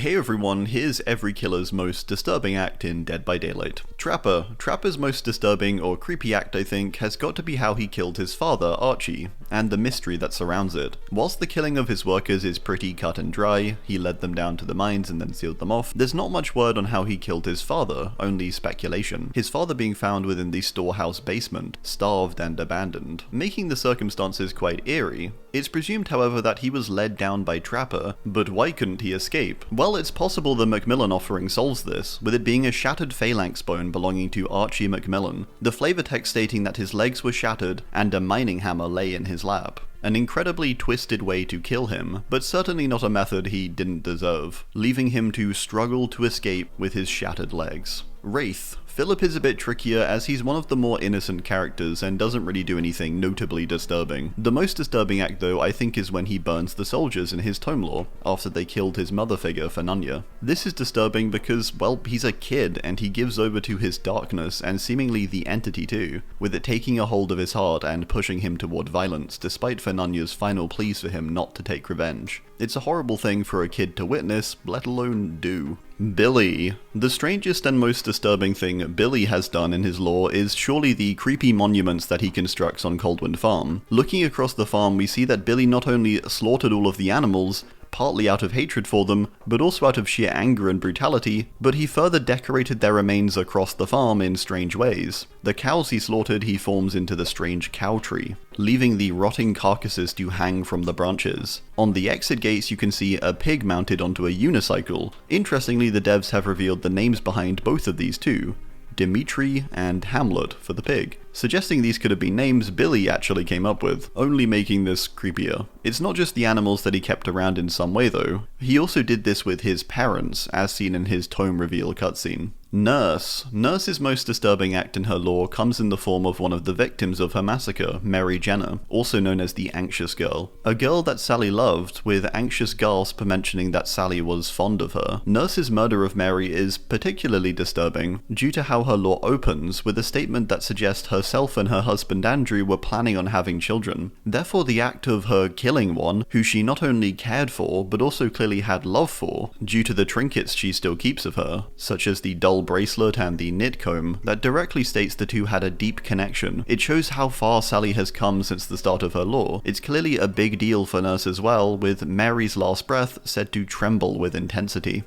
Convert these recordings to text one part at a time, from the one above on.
Hey everyone, here's every killer's most disturbing act in Dead by Daylight. Trapper. Trapper's most disturbing or creepy act, I think, has got to be how he killed his father, Archie, and the mystery that surrounds it. Whilst the killing of his workers is pretty cut and dry, he led them down to the mines and then sealed them off, there's not much word on how he killed his father, only speculation. His father being found within the storehouse basement, starved and abandoned, making the circumstances quite eerie. It's presumed, however, that he was led down by Trapper, but why couldn't he escape? Well, it's possible the Macmillan offering solves this, with it being a shattered phalanx bone belonging to Archie Macmillan, the flavor text stating that his legs were shattered and a mining hammer lay in his lap. An incredibly twisted way to kill him, but certainly not a method he didn't deserve, leaving him to struggle to escape with his shattered legs. Wraith. Philip is a bit trickier as he's one of the more innocent characters and doesn't really do anything notably disturbing. The most disturbing act though I think is when he burns the soldiers in his tomb lore, after they killed his mother figure Fenanya. This is disturbing because, well, he's a kid and he gives over to his darkness and seemingly the entity too, with it taking a hold of his heart and pushing him toward violence despite Fenanya's final pleas for him not to take revenge. It's a horrible thing for a kid to witness, let alone do. Billy. The strangest and most disturbing thing Billy has done in his lore is surely the creepy monuments that he constructs on Coldwind Farm. Looking across the farm, we see that Billy not only slaughtered all of the animals, partly out of hatred for them, but also out of sheer anger and brutality, but he further decorated their remains across the farm in strange ways. The cows he slaughtered he forms into the strange cow tree, leaving the rotting carcasses to hang from the branches. On the exit gates you can see a pig mounted onto a unicycle. Interestingly, the devs have revealed the names behind both of these too. Dimitri and Hamlet for the pig, suggesting these could have been names Billy actually came up with, only making this creepier. It's not just the animals that he kept around in some way though, he also did this with his parents, as seen in his tome reveal cutscene. Nurse. Nurse's most disturbing act in her lore comes in the form of one of the victims of her massacre, Mary Jenner, also known as the Anxious Girl. A girl that Sally loved, with anxious gasp mentioning that Sally was fond of her. Nurse's murder of Mary is particularly disturbing, due to how her lore opens with a statement that suggests herself and her husband Andrew were planning on having children. Therefore the act of her killing one, who she not only cared for, but also clearly had love for, due to the trinkets she still keeps of her, such as the doll bracelet and the knit comb, that directly states the two had a deep connection. It shows how far Sally has come since the start of her lore. It's clearly a big deal for Nurse as well, with Mary's last breath said to tremble with intensity.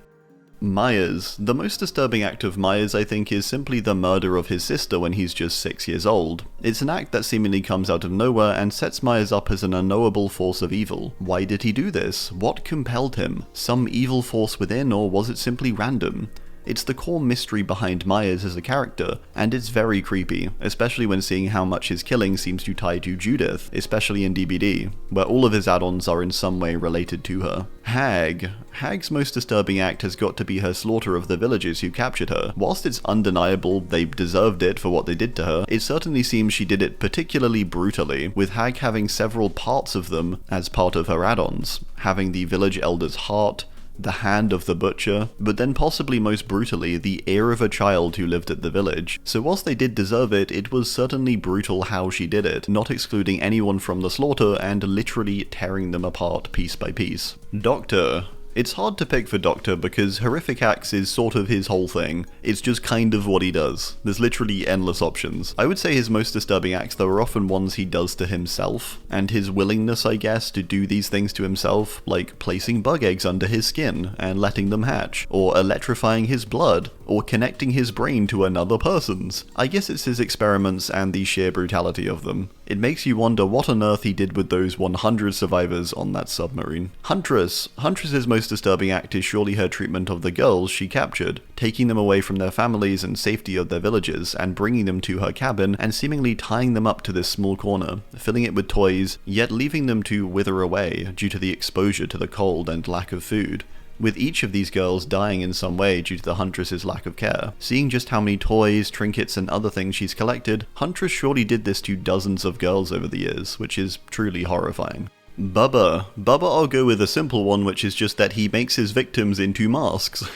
Myers. The most disturbing act of Myers, I think, is simply the murder of his sister when he's just 6 years old. It's an act that seemingly comes out of nowhere and sets Myers up as an unknowable force of evil. Why did he do this? What compelled him? Some evil force within, or was it simply random? It's the core mystery behind Myers as a character, and it's very creepy, especially when seeing how much his killing seems to tie to Judith, especially in DBD, where all of his add-ons are in some way related to her. Hag. Hag's most disturbing act has got to be her slaughter of the villagers who captured her. Whilst it's undeniable they deserved it for what they did to her, it certainly seems she did it particularly brutally, with Hag having several parts of them as part of her add-ons, having the village elder's heart, the hand of the butcher, but then possibly most brutally, the ear of a child who lived at the village. So whilst they did deserve it, it was certainly brutal how she did it, not excluding anyone from the slaughter and literally tearing them apart piece by piece. Doctor. It's hard to pick for Doctor because horrific acts is sort of his whole thing. It's just kind of what he does. There's literally endless options. I would say his most disturbing acts though are often ones he does to himself, and his willingness, I guess, to do these things to himself, like placing bug eggs under his skin and letting them hatch, or electrifying his blood, or connecting his brain to another person's. I guess it's his experiments and the sheer brutality of them. It makes you wonder what on earth he did with those 100 survivors on that submarine. Huntress. Huntress's most disturbing act is surely her treatment of the girls she captured, taking them away from their families and safety of their villages and bringing them to her cabin and seemingly tying them up to this small corner, filling it with toys, yet leaving them to wither away due to the exposure to the cold and lack of food, with each of these girls dying in some way due to the Huntress's lack of care. Seeing just how many toys, trinkets and other things she's collected, Huntress surely did this to dozens of girls over the years, which is truly horrifying. Bubba, I'll go with a simple one, which is just that he makes his victims into masks.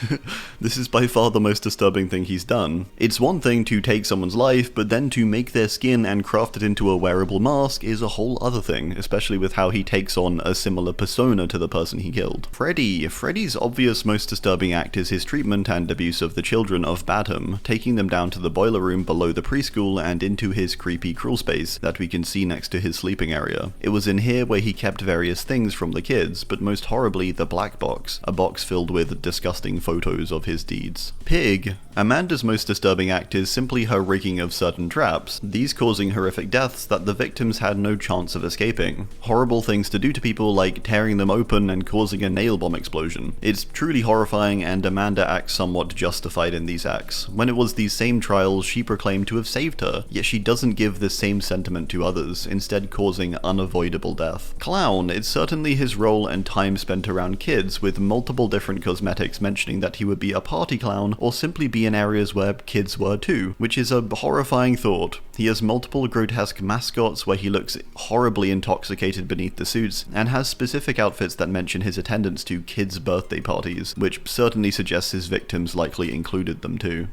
This is by far the most disturbing thing he's done. It's one thing to take someone's life, but then to make their skin and craft it into a wearable mask is a whole other thing, especially with how he takes on a similar persona to the person he killed. Freddy's obvious most disturbing act is his treatment and abuse of the children of Badham, taking them down to the boiler room below the preschool and into his creepy crawl space that we can see next to his sleeping area. It was in here where he kept various things from the kids, but most horribly the black box, a box filled with disgusting photos of his deeds. Pig. Amanda's most disturbing act is simply her rigging of certain traps, these causing horrific deaths that the victims had no chance of escaping. Horrible things to do to people like tearing them open and causing a nail bomb explosion. It's truly horrifying, and Amanda acts somewhat justified in these acts. When it was these same trials she proclaimed to have saved her, yet she doesn't give the same sentiment to others, instead causing unavoidable death. Clown. It's certainly his role and time spent around kids, with multiple different cosmetics mentioning that he would be a party clown or simply be in areas where kids were too, which is a horrifying thought. He has multiple grotesque mascots where he looks horribly intoxicated beneath the suits, and has specific outfits that mention his attendance to kids' birthday parties, which certainly suggests his victims likely included them too.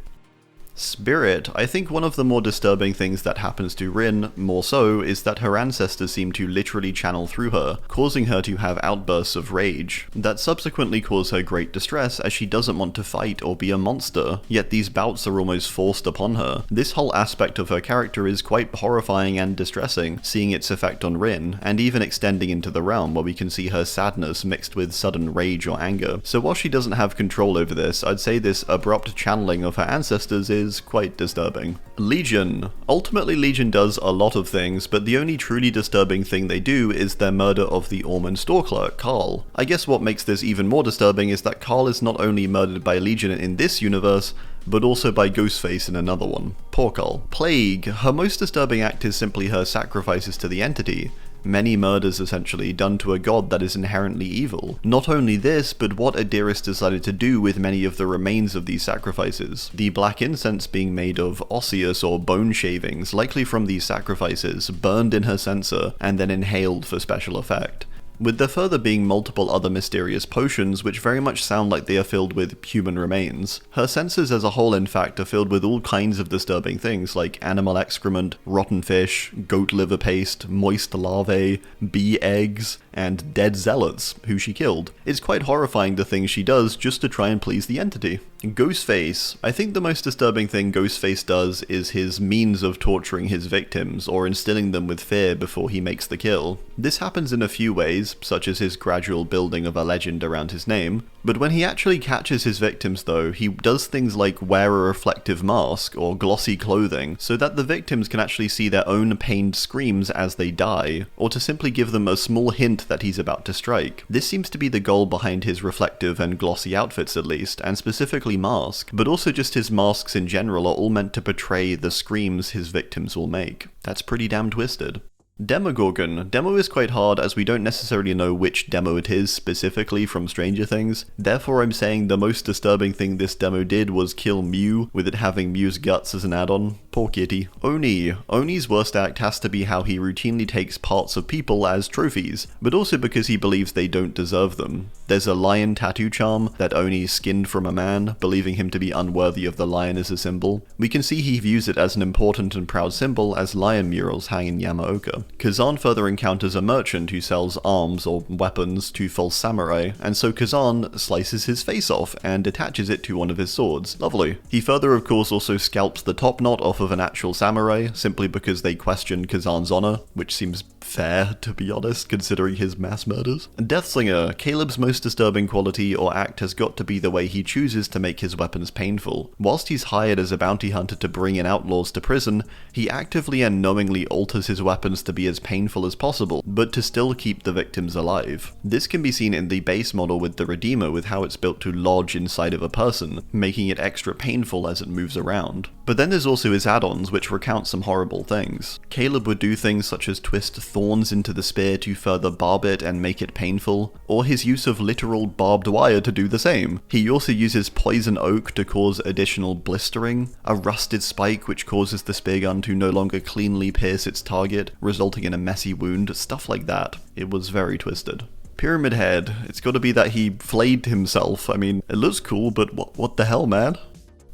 Spirit. I think one of the more disturbing things that happens to Rin, more so, is that her ancestors seem to literally channel through her, causing her to have outbursts of rage, that subsequently cause her great distress as she doesn't want to fight or be a monster, yet these bouts are almost forced upon her. This whole aspect of her character is quite horrifying and distressing, seeing its effect on Rin, and even extending into the realm where we can see her sadness mixed with sudden rage or anger. So while she doesn't have control over this, I'd say this abrupt channeling of her ancestors is quite disturbing. Legion. Ultimately, Legion does a lot of things, but the only truly disturbing thing they do is their murder of the Ormond store clerk, Carl. I guess what makes this even more disturbing is that Carl is not only murdered by Legion in this universe, but also by Ghostface in another one. Poor Carl. Plague. Her most disturbing act is simply her sacrifices to the entity. Many murders essentially, done to a god that is inherently evil. Not only this, but what Adiris decided to do with many of the remains of these sacrifices. The black incense being made of osseous or bone shavings, likely from these sacrifices, burned in her censer, and then inhaled for special effect. With there further being multiple other mysterious potions which very much sound like they are filled with human remains. Her senses as a whole in fact are filled with all kinds of disturbing things like animal excrement, rotten fish, goat liver paste, moist larvae, bee eggs, and dead zealots, who she killed. It's quite horrifying the things she does just to try and please the entity. Ghostface. I think the most disturbing thing Ghostface does is his means of torturing his victims or instilling them with fear before he makes the kill. This happens in a few ways, such as his gradual building of a legend around his name, but when he actually catches his victims though, he does things like wear a reflective mask or glossy clothing so that the victims can actually see their own pained screams as they die, or to simply give them a small hint that he's about to strike. This seems to be the goal behind his reflective and glossy outfits at least, and specifically mask, but also just his masks in general are all meant to portray the screams his victims will make. That's pretty damn twisted. Demogorgon. Demo is quite hard as we don't necessarily know which demo it is specifically from Stranger Things, therefore I'm saying the most disturbing thing this demo did was kill Mew, with it having Mew's guts as an add-on. Poor kitty. Oni. Oni's worst act has to be how he routinely takes parts of people as trophies, but also because he believes they don't deserve them. There's a lion tattoo charm that Oni skinned from a man, believing him to be unworthy of the lion as a symbol. We can see he views it as an important and proud symbol as lion murals hang in Yamaoka. Kazan further encounters a merchant who sells arms or weapons to false samurai, and so Kazan slices his face off and attaches it to one of his swords. Lovely. He further of course also scalps the top knot off of an actual samurai, simply because they questioned Kazan's honor, which seems fair to be honest, considering his mass murders. Deathslinger. Caleb's most disturbing quality or act has got to be the way he chooses to make his weapons painful. Whilst he's hired as a bounty hunter to bring in outlaws to prison, he actively and knowingly alters his weapons to be as painful as possible, but to still keep the victims alive. This can be seen in the base model with the Redeemer, with how it's built to lodge inside of a person, making it extra painful as it moves around. But then there's also his add-ons which recount some horrible things. Caleb would do things such as twist thorns into the spear to further barb it and make it painful, or his use of literal barbed wire to do the same. He also uses poison oak to cause additional blistering, a rusted spike which causes the spear gun to no longer cleanly pierce its target, resulting in a messy wound, stuff like that. It was very twisted. Pyramid Head, it's gotta be that he flayed himself. I mean, it looks cool, but what the hell, man?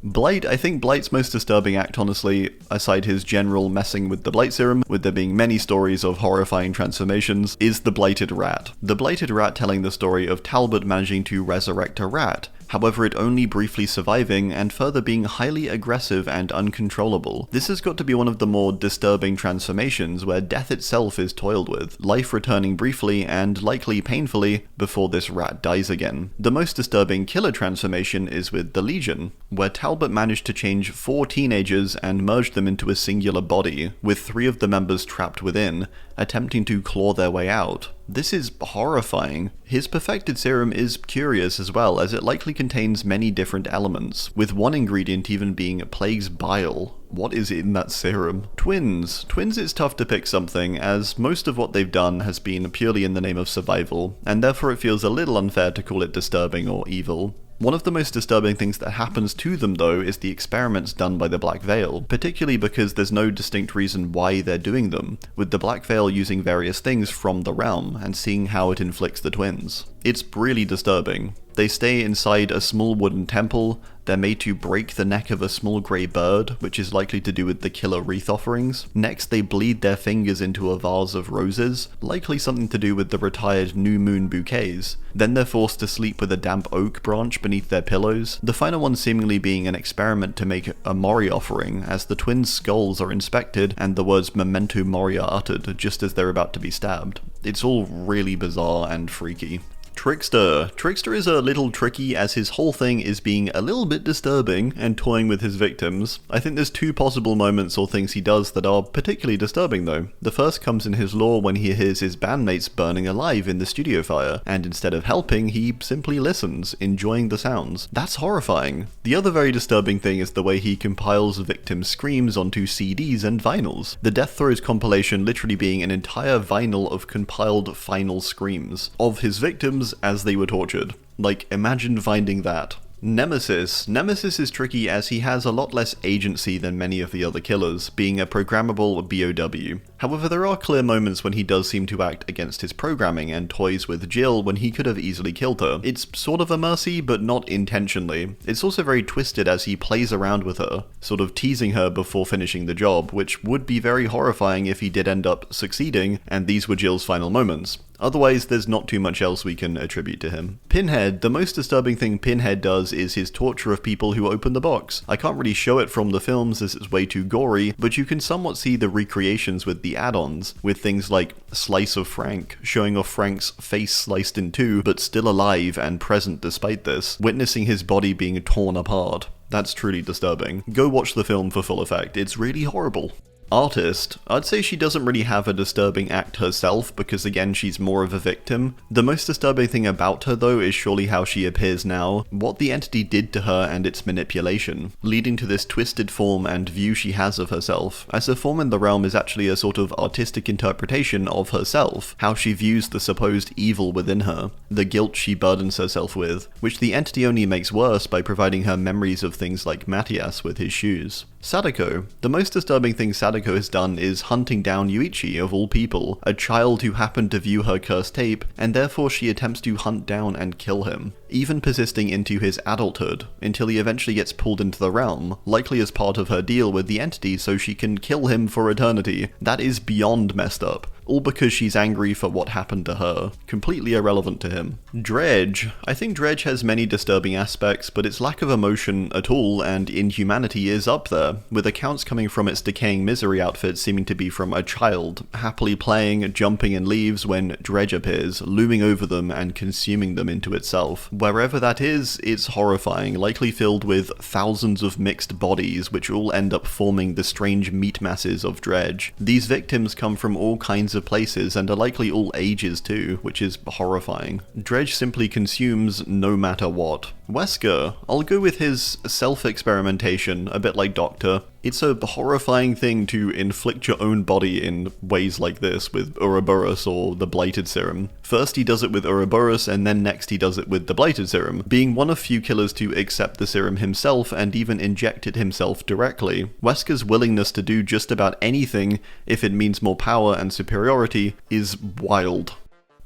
Blight, I think Blight's most disturbing act, honestly, aside his general messing with the Blight serum, with there being many stories of horrifying transformations, is the Blighted Rat. The Blighted Rat telling the story of Talbot managing to resurrect a rat, however it only briefly surviving and further being highly aggressive and uncontrollable. This has got to be one of the more disturbing transformations where death itself is toiled with, life returning briefly and likely painfully before this rat dies again. The most disturbing killer transformation is with the Legion, where Talbot managed to change 4 teenagers and merge them into a singular body, with 3 of the members trapped within, attempting to claw their way out. This is horrifying. His perfected serum is curious as well, as it likely contains many different elements, with one ingredient even being Plague's Bile. What is in that serum? Twins. Twins is tough to pick something, as most of what they've done has been purely in the name of survival, and therefore it feels a little unfair to call it disturbing or evil. One of the most disturbing things that happens to them though is the experiments done by the Black Veil, particularly because there's no distinct reason why they're doing them, with the Black Veil using various things from the realm and seeing how it inflicts the twins. It's really disturbing. They stay inside a small wooden temple, they're made to break the neck of a small grey bird, which is likely to do with the killer wreath offerings. Next, they bleed their fingers into a vase of roses, likely something to do with the retired new moon bouquets. Then they're forced to sleep with a damp oak branch beneath their pillows, the final one seemingly being an experiment to make a Mori offering, as the twins' skulls are inspected and the words Memento Mori are uttered just as they're about to be stabbed. It's all really bizarre and freaky. Trickster. Trickster is a little tricky as his whole thing is being a little bit disturbing and toying with his victims. I think there's 2 possible moments or things he does that are particularly disturbing though. The first comes in his lore when he hears his bandmates burning alive in the studio fire, and instead of helping, he simply listens, enjoying the sounds. That's horrifying. The other very disturbing thing is the way he compiles victim screams onto CDs and vinyls. The Death Throes compilation literally being an entire vinyl of compiled final screams of his victims as they were tortured. Like, imagine finding that. Nemesis. Nemesis is tricky as he has a lot less agency than many of the other killers, being a programmable BOW. However, there are clear moments when he does seem to act against his programming and toys with Jill when he could have easily killed her. It's sort of a mercy, but not intentionally. It's also very twisted as he plays around with her, sort of teasing her before finishing the job, which would be very horrifying if he did end up succeeding, and these were Jill's final moments. Otherwise, there's not too much else we can attribute to him. Pinhead. The most disturbing thing Pinhead does is his torture of people who open the box. I can't really show it from the films as it's way too gory, but you can somewhat see the recreations with the add-ons, with things like Slice of Frank, showing off Frank's face sliced in 2, but still alive and present despite this, witnessing his body being torn apart. That's truly disturbing. Go watch the film for full effect, it's really horrible. Artist. I'd say she doesn't really have a disturbing act herself because again she's more of a victim. The most disturbing thing about her though is surely how she appears now, what the entity did to her and its manipulation, leading to this twisted form and view she has of herself, as her form in the realm is actually a sort of artistic interpretation of herself, how she views the supposed evil within her, the guilt she burdens herself with, which the entity only makes worse by providing her memories of things like Matthias with his shoes. Sadako. The most disturbing thing Sadako has done is hunting down Yuichi, of all people, a child who happened to view her cursed tape, and therefore she attempts to hunt down and kill him, even persisting into his adulthood, until he eventually gets pulled into the realm, likely as part of her deal with the entity so she can kill him for eternity. That is beyond messed up. All because she's angry for what happened to her. Completely irrelevant to him. Dredge. I think Dredge has many disturbing aspects, but its lack of emotion at all and inhumanity is up there, with accounts coming from its decaying misery outfit seeming to be from a child, happily playing, jumping in leaves when Dredge appears, looming over them and consuming them into itself. Wherever that is, it's horrifying, likely filled with thousands of mixed bodies which all end up forming the strange meat masses of Dredge. These victims come from all kinds of places and are likely all ages too, which is horrifying. Dredge simply consumes no matter what. Wesker. I'll go with his self-experimentation, a bit like Doctor. It's a horrifying thing to inflict your own body in ways like this with Ouroboros or the Blighted Serum. First he does it with Ouroboros, and then next he does it with the Blighted Serum, being one of few killers to accept the serum himself and even inject it himself directly. Wesker's willingness to do just about anything if it means more power and superiority is wild.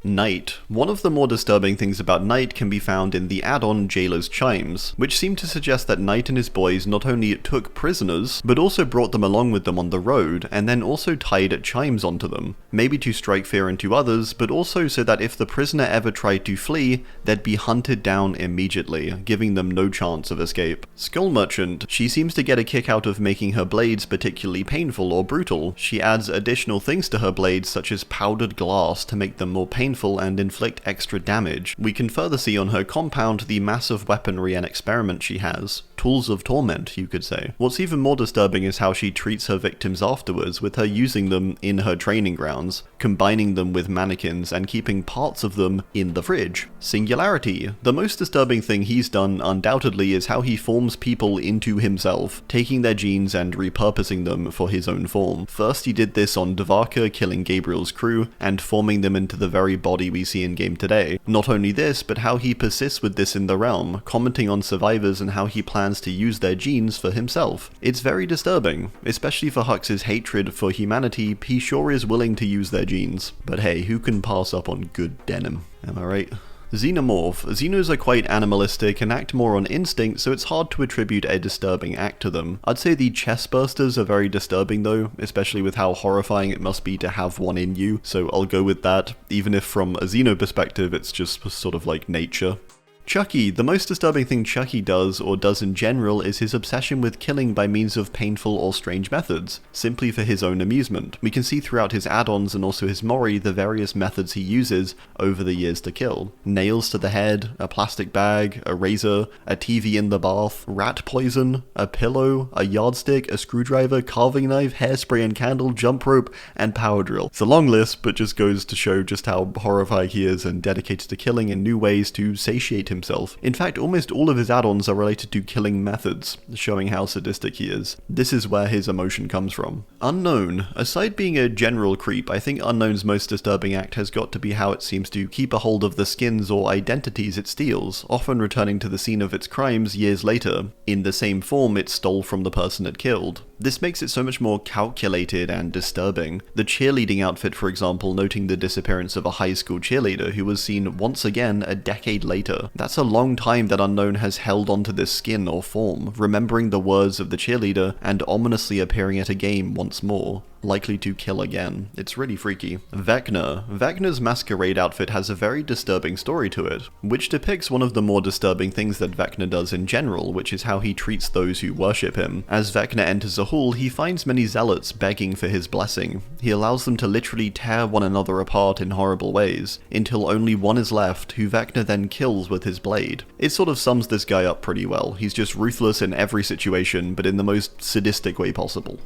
Night. One of the more disturbing things about Night can be found in the add-on Jailer's Chimes, which seem to suggest that Night and his boys not only took prisoners, but also brought them along with them on the road, and then also tied chimes onto them, maybe to strike fear into others, but also so that if the prisoner ever tried to flee, they'd be hunted down immediately, giving them no chance of escape. Skull Merchant. She seems to get a kick out of making her blades particularly painful or brutal. She adds additional things to her blades such as powdered glass to make them more painful and inflict extra damage. We can further see on her compound the massive weaponry and experiment she has. Tools of torment, you could say. What's even more disturbing is how she treats her victims afterwards, with her using them in her training grounds, combining them with mannequins, and keeping parts of them in the fridge. Singularity. The most disturbing thing he's done, undoubtedly, is how he forms people into himself, taking their genes and repurposing them for his own form. First he did this on Devaka, killing Gabriel's crew, and forming them into the very body we see in game today. Not only this, but how he persists with this in the realm, commenting on survivors and how he plans to use their genes for himself. It's very disturbing, especially for Hux's hatred for humanity. He sure is willing to use their genes. But hey, who can pass up on good denim? Am I right? Xenomorph. Xenos are quite animalistic and act more on instinct, so it's hard to attribute a disturbing act to them. I'd say the chestbursters are very disturbing though, especially with how horrifying it must be to have one in you, so I'll go with that, even if from a Xeno perspective it's just sort of like nature. Chucky. The most disturbing thing Chucky does, or does in general, is his obsession with killing by means of painful or strange methods, simply for his own amusement. We can see throughout his add-ons and also his Mori the various methods he uses over the years to kill. Nails to the head, a plastic bag, a razor, a TV in the bath, rat poison, a pillow, a yardstick, a screwdriver, carving knife, hairspray and candle, jump rope, and power drill. It's a long list, but just goes to show just how horrified he is and dedicated to killing in new ways to satiate himself. In fact, almost all of his add-ons are related to killing methods, showing how sadistic he is. This is where his emotion comes from. Unknown. Aside being a general creep, I think Unknown's most disturbing act has got to be how it seems to keep a hold of the skins or identities it steals, often returning to the scene of its crimes years later, in the same form it stole from the person it killed. This makes it so much more calculated and disturbing. The cheerleading outfit, for example, noting the disappearance of a high school cheerleader who was seen once again a decade later. That's a long time that Unknown has held onto this skin or form, remembering the words of the cheerleader and ominously appearing at a game once more, likely to kill again. It's really freaky. Vecna. Vecna's masquerade outfit has a very disturbing story to it, which depicts one of the more disturbing things that Vecna does in general, which is how he treats those who worship him. As Vecna enters a hall, he finds many zealots begging for his blessing. He allows them to literally tear one another apart in horrible ways, until only one is left, who Vecna then kills with his blade. It sort of sums this guy up pretty well. He's just ruthless in every situation, but in the most sadistic way possible.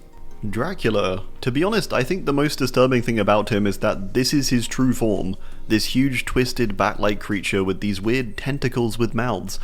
Dracula. To be honest, I think the most disturbing thing about him is that this is his true form. This huge twisted bat-like creature with these weird tentacles with mouths.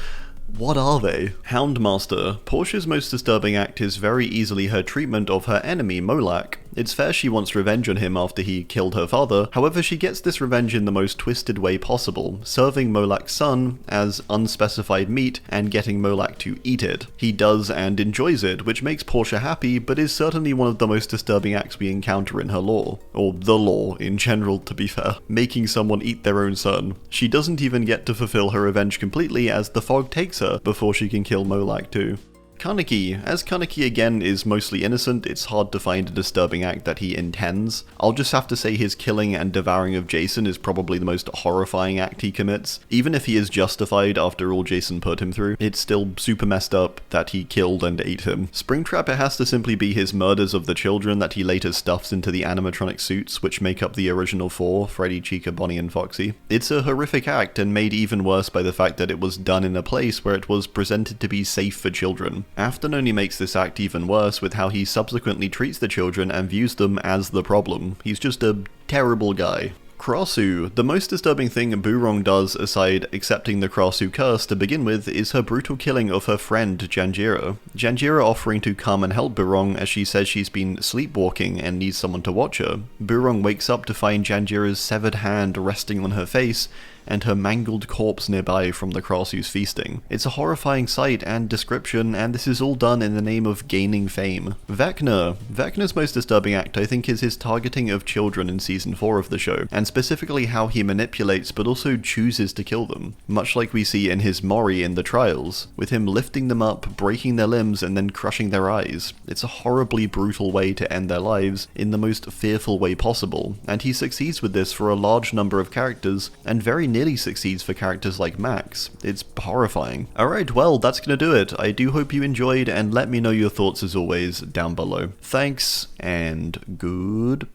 What are they? Houndmaster. Portia's most disturbing act is very easily her treatment of her enemy, Molak. It's fair she wants revenge on him after he killed her father, however she gets this revenge in the most twisted way possible, serving Molak's son as unspecified meat and getting Molak to eat it. He does and enjoys it, which makes Portia happy, but is certainly one of the most disturbing acts we encounter in her lore. Or the lore in general, to be fair. Making someone eat their own son. She doesn't even get to fulfill her revenge completely as the fog takes her before she can kill Molak too. Kaneki. As Kaneki again is mostly innocent, it's hard to find a disturbing act that he intends. I'll just have to say his killing and devouring of Jason is probably the most horrifying act he commits. Even if he is justified after all Jason put him through, it's still super messed up that he killed and ate him. Springtrap, it has to simply be his murders of the children that he later stuffs into the animatronic suits which make up the original four, Freddy, Chica, Bonnie and Foxy. It's a horrific act and made even worse by the fact that it was done in a place where it was presented to be safe for children. Afton only makes this act even worse with how he subsequently treats the children and views them as the problem. He's just a terrible guy. Krasue. The most disturbing thing Burong does, aside accepting the Krasue curse to begin with, is her brutal killing of her friend Janjira. Janjira offering to come and help Burong as she says she's been sleepwalking and needs someone to watch her. Burong wakes up to find Janjira's severed hand resting on her face, and her mangled corpse nearby from the Krasue's feasting. It's a horrifying sight and description, and this is all done in the name of gaining fame. Vecna. Vecna's most disturbing act, I think, is his targeting of children in season 4 of the show, and specifically how he manipulates but also chooses to kill them, much like we see in his Mori in the trials, with him lifting them up, breaking their limbs, and then crushing their eyes. It's a horribly brutal way to end their lives in the most fearful way possible, and he succeeds with this for a large number of characters, and very nearly succeeds for characters like Max. It's horrifying. Alright, well, that's gonna do it. I do hope you enjoyed, and let me know your thoughts as always down below. Thanks, and goodbye.